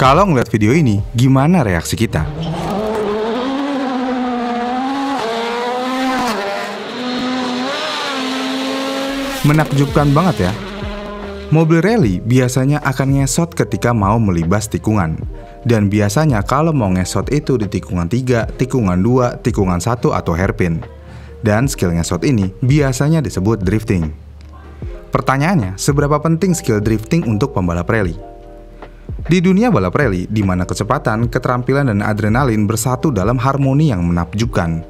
Kalau ngeliat video ini, gimana reaksi kita? Menakjubkan banget ya. Mobil rally biasanya akan ngesot ketika mau melibas tikungan. Dan biasanya kalau mau ngesot itu di tikungan 3, tikungan 2, tikungan 1 atau hairpin. Dan skill ngesot ini biasanya disebut drifting. Pertanyaannya, seberapa penting skill drifting untuk pembalap rally? Di dunia balap rally, di mana kecepatan, keterampilan, dan adrenalin bersatu dalam harmoni yang menakjubkan.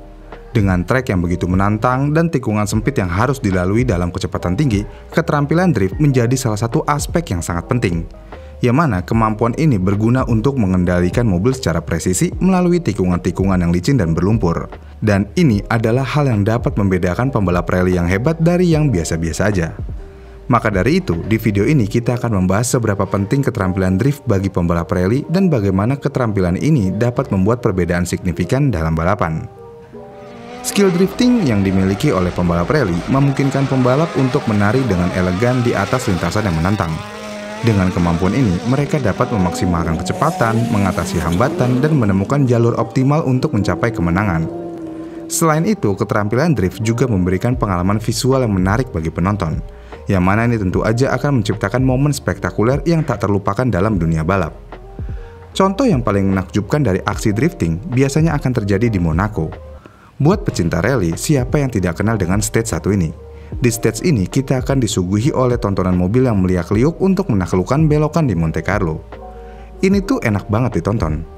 Dengan trek yang begitu menantang dan tikungan sempit yang harus dilalui dalam kecepatan tinggi, keterampilan drift menjadi salah satu aspek yang sangat penting. Yang mana kemampuan ini berguna untuk mengendalikan mobil secara presisi melalui tikungan-tikungan yang licin dan berlumpur. Dan ini adalah hal yang dapat membedakan pembalap rally yang hebat dari yang biasa-biasa aja. Maka dari itu, di video ini kita akan membahas seberapa penting keterampilan drift bagi pembalap rally dan bagaimana keterampilan ini dapat membuat perbedaan signifikan dalam balapan. Skill drifting yang dimiliki oleh pembalap rally memungkinkan pembalap untuk menari dengan elegan di atas lintasan yang menantang. Dengan kemampuan ini, mereka dapat memaksimalkan kecepatan, mengatasi hambatan, dan menemukan jalur optimal untuk mencapai kemenangan. Selain itu, keterampilan drift juga memberikan pengalaman visual yang menarik bagi penonton, yang mana ini tentu aja akan menciptakan momen spektakuler yang tak terlupakan dalam dunia balap. Contoh yang paling menakjubkan dari aksi drifting biasanya akan terjadi di Monaco. Buat pecinta rally, siapa yang tidak kenal dengan stage satu ini? Di stage ini kita akan disuguhi oleh tontonan mobil yang meliak-liuk untuk menaklukkan belokan di Monte Carlo. Ini tuh enak banget ditonton.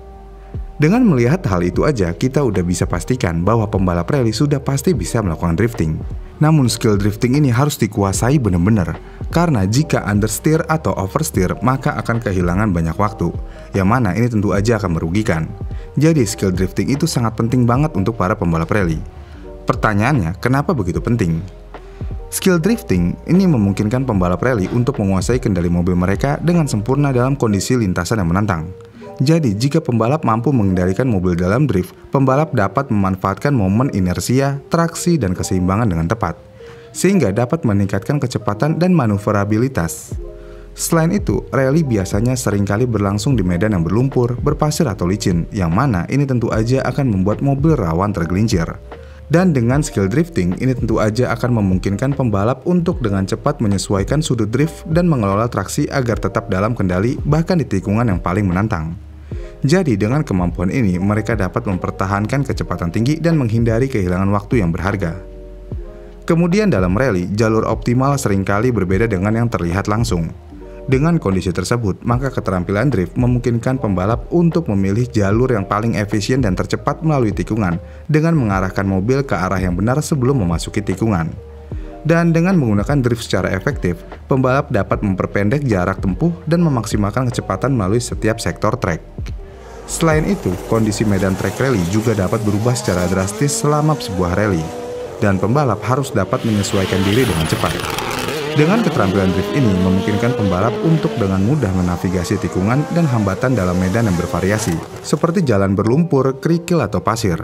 Dengan melihat hal itu aja, kita udah bisa pastikan bahwa pembalap rally sudah pasti bisa melakukan drifting. Namun skill drifting ini harus dikuasai benar-benar, karena jika understeer atau oversteer maka akan kehilangan banyak waktu, yang mana ini tentu aja akan merugikan. Jadi skill drifting itu sangat penting banget untuk para pembalap rally. Pertanyaannya, kenapa begitu penting? Skill drifting ini memungkinkan pembalap rally untuk menguasai kendali mobil mereka dengan sempurna dalam kondisi lintasan yang menantang. Jadi, jika pembalap mampu mengendalikan mobil dalam drift, pembalap dapat memanfaatkan momen inersia, traksi, dan keseimbangan dengan tepat, sehingga dapat meningkatkan kecepatan dan manuverabilitas. Selain itu, rally biasanya seringkali berlangsung di medan yang berlumpur, berpasir atau licin, yang mana ini tentu aja akan membuat mobil rawan tergelincir. Dan dengan skill drifting, ini tentu aja akan memungkinkan pembalap untuk dengan cepat menyesuaikan sudut drift dan mengelola traksi agar tetap dalam kendali bahkan di tikungan yang paling menantang. Jadi dengan kemampuan ini, mereka dapat mempertahankan kecepatan tinggi dan menghindari kehilangan waktu yang berharga. Kemudian dalam rally, jalur optimal seringkali berbeda dengan yang terlihat langsung. Dengan kondisi tersebut, maka keterampilan drift memungkinkan pembalap untuk memilih jalur yang paling efisien dan tercepat melalui tikungan dengan mengarahkan mobil ke arah yang benar sebelum memasuki tikungan. Dan dengan menggunakan drift secara efektif, pembalap dapat memperpendek jarak tempuh dan memaksimalkan kecepatan melalui setiap sektor trek. Selain itu, kondisi medan trek rally juga dapat berubah secara drastis selama sebuah rally, dan pembalap harus dapat menyesuaikan diri dengan cepat. Dengan keterampilan drift ini memungkinkan pembalap untuk dengan mudah menavigasi tikungan dan hambatan dalam medan yang bervariasi, seperti jalan berlumpur, kerikil, atau pasir.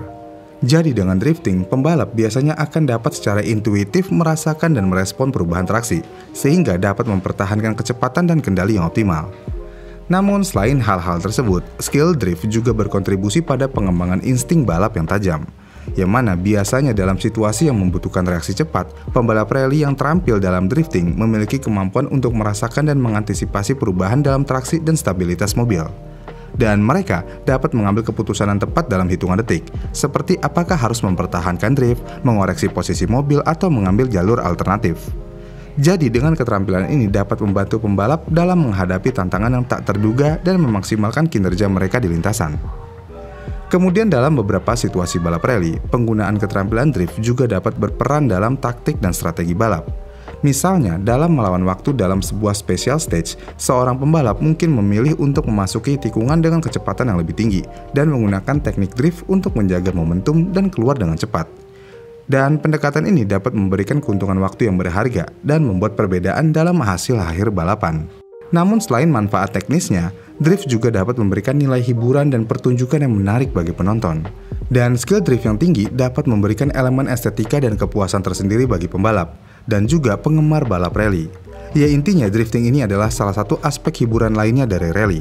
Jadi dengan drifting, pembalap biasanya akan dapat secara intuitif merasakan dan merespon perubahan traksi, sehingga dapat mempertahankan kecepatan dan kendali yang optimal. Namun selain hal-hal tersebut, skill drift juga berkontribusi pada pengembangan insting balap yang tajam, yang mana biasanya dalam situasi yang membutuhkan reaksi cepat, pembalap rally yang terampil dalam drifting memiliki kemampuan untuk merasakan dan mengantisipasi perubahan dalam traksi dan stabilitas mobil. Dan mereka dapat mengambil keputusan yang tepat dalam hitungan detik, seperti apakah harus mempertahankan drift, mengoreksi posisi mobil, atau mengambil jalur alternatif. Jadi dengan keterampilan ini dapat membantu pembalap dalam menghadapi tantangan yang tak terduga dan memaksimalkan kinerja mereka di lintasan. Kemudian dalam beberapa situasi balap rally, penggunaan keterampilan drift juga dapat berperan dalam taktik dan strategi balap. Misalnya, dalam melawan waktu dalam sebuah special stage, seorang pembalap mungkin memilih untuk memasuki tikungan dengan kecepatan yang lebih tinggi dan menggunakan teknik drift untuk menjaga momentum dan keluar dengan cepat. Dan pendekatan ini dapat memberikan keuntungan waktu yang berharga dan membuat perbedaan dalam hasil akhir balapan. Namun selain manfaat teknisnya, drift juga dapat memberikan nilai hiburan dan pertunjukan yang menarik bagi penonton. Dan skill drift yang tinggi dapat memberikan elemen estetika dan kepuasan tersendiri bagi pembalap, dan juga penggemar balap rally. Ya intinya drifting ini adalah salah satu aspek hiburan lainnya dari rally.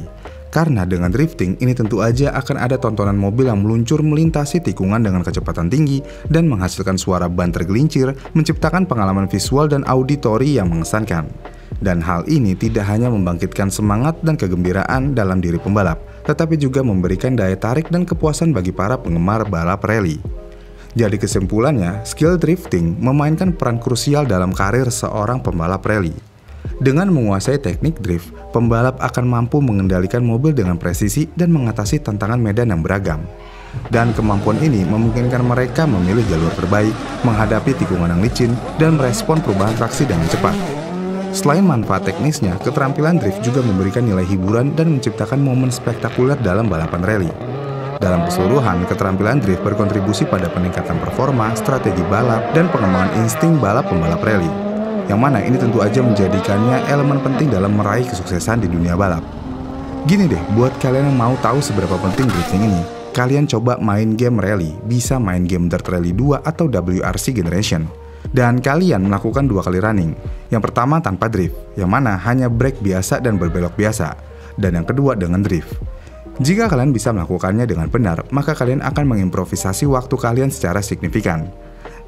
Karena dengan drifting, ini tentu aja akan ada tontonan mobil yang meluncur melintasi tikungan dengan kecepatan tinggi dan menghasilkan suara ban tergelincir, menciptakan pengalaman visual dan auditori yang mengesankan. Dan hal ini tidak hanya membangkitkan semangat dan kegembiraan dalam diri pembalap, tetapi juga memberikan daya tarik dan kepuasan bagi para penggemar balap rally. Jadi kesimpulannya, skill drifting memainkan peran krusial dalam karir seorang pembalap rally. Dengan menguasai teknik drift, pembalap akan mampu mengendalikan mobil dengan presisi dan mengatasi tantangan medan yang beragam. Dan kemampuan ini memungkinkan mereka memilih jalur terbaik, menghadapi tikungan yang licin, dan merespon perubahan traksi dengan cepat. Selain manfaat teknisnya, keterampilan drift juga memberikan nilai hiburan dan menciptakan momen spektakuler dalam balapan rally. Dalam keseluruhan, keterampilan drift berkontribusi pada peningkatan performa, strategi balap, dan pengembangan insting balap pembalap rally. Yang mana ini tentu aja menjadikannya elemen penting dalam meraih kesuksesan di dunia balap. Gini deh, buat kalian yang mau tahu seberapa penting drifting ini, kalian coba main game rally, bisa main game Dirt Rally 2 atau WRC Generation. Dan kalian melakukan 2 kali running. Yang pertama tanpa drift, yang mana hanya brake biasa dan berbelok biasa. Dan yang kedua dengan drift. Jika kalian bisa melakukannya dengan benar, maka kalian akan mengimprovisasi waktu kalian secara signifikan.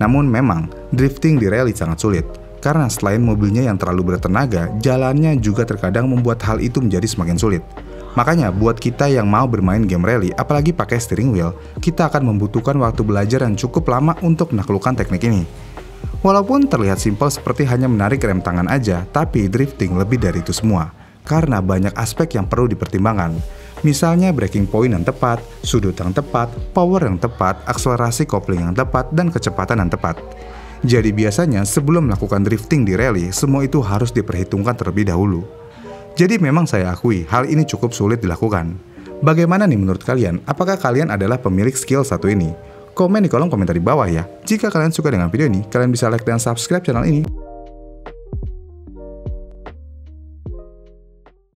Namun memang, drifting di rally sangat sulit. Karena selain mobilnya yang terlalu bertenaga, jalannya juga terkadang membuat hal itu menjadi semakin sulit. Makanya buat kita yang mau bermain game rally, apalagi pakai steering wheel, kita akan membutuhkan waktu belajar yang cukup lama untuk menaklukkan teknik ini. Walaupun terlihat simpel seperti hanya menarik rem tangan aja, tapi drifting lebih dari itu semua. Karena banyak aspek yang perlu dipertimbangkan. Misalnya braking point yang tepat, sudut yang tepat, power yang tepat, akselerasi kopling yang tepat, dan kecepatan yang tepat. Jadi biasanya sebelum melakukan drifting di rally, semua itu harus diperhitungkan terlebih dahulu. Jadi memang saya akui, hal ini cukup sulit dilakukan. Bagaimana nih menurut kalian? Apakah kalian adalah pemilik skill satu ini? Komen di kolom komentar di bawah ya. Jika kalian suka dengan video ini, kalian bisa like dan subscribe channel ini.